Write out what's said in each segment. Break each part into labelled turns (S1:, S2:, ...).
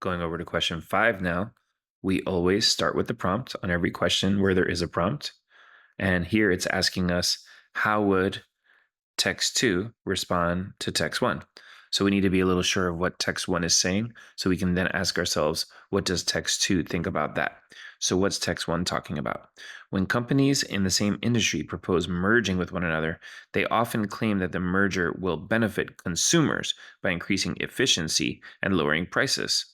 S1: Going over to question 5 now. We always start with the prompt on every question where there is a prompt. And here it's asking us, how would text 2 respond to text 1? So we need to be a little sure of what text 1 is saying, so we can then ask ourselves, what does text 2 think about that? So what's text 1 talking about? When companies in the same industry propose merging with one another, they often claim that the merger will benefit consumers by increasing efficiency and lowering prices.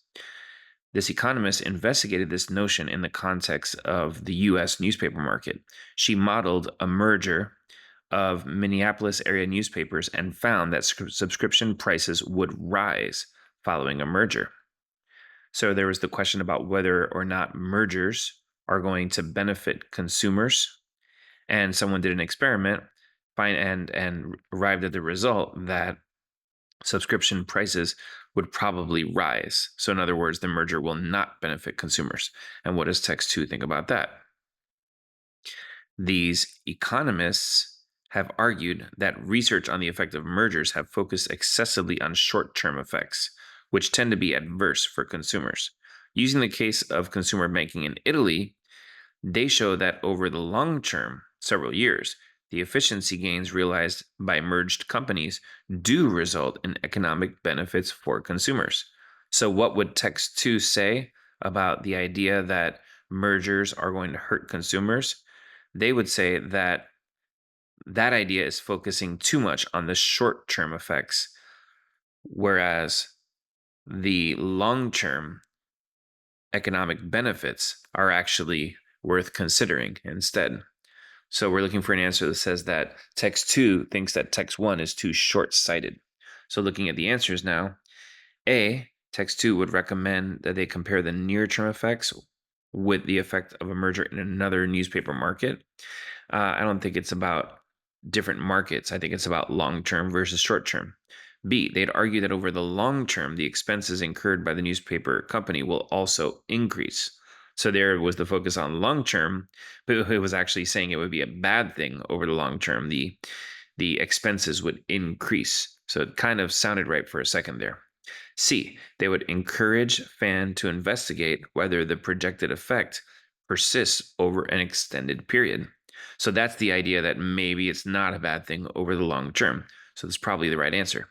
S1: This economist investigated this notion in the context of the US newspaper market. She modeled a merger of Minneapolis area newspapers and found that subscription prices would rise following a merger. So there was the question about whether or not mergers are going to benefit consumers. And someone did an experiment and arrived at the result that subscription prices would probably rise. So, in other words, the merger will not benefit consumers. And what does Text 2 think about that? These economists have argued that research on the effect of mergers have focused excessively on short-term effects, which tend to be adverse for consumers. Using the case of consumer banking in Italy, they show that over the long term, several years, the efficiency gains realized by merged companies do result in economic benefits for consumers. So, what would Text 2 say about the idea that mergers are going to hurt consumers? They would say that that idea is focusing too much on the short term effects, whereas the long term economic benefits are actually worth considering instead. So we're looking for an answer that says that text 2 thinks that text 1 is too short-sighted. So looking at the answers now, A, text 2 would recommend that they compare the near-term effects with the effect of a merger in another newspaper market. I don't think it's about different markets. I think it's about long-term versus short-term. B, they'd argue that over the long term, the expenses incurred by the newspaper company will also increase. So there was the focus on long term, but it was actually saying it would be a bad thing over the long term. The expenses would increase. So it kind of sounded right for a second there. C, they would encourage fan to investigate whether the projected effect persists over an extended period. So that's the idea that maybe it's not a bad thing over the long term. So that's probably the right answer.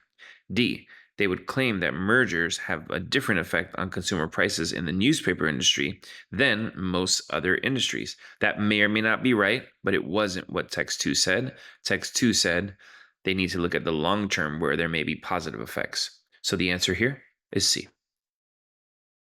S1: D, they would claim that mergers have a different effect on consumer prices in the newspaper industry than most other industries. That may or may not be right, but it wasn't what Text 2 said. Text 2 said they need to look at the long term where there may be positive effects. So the answer here is C.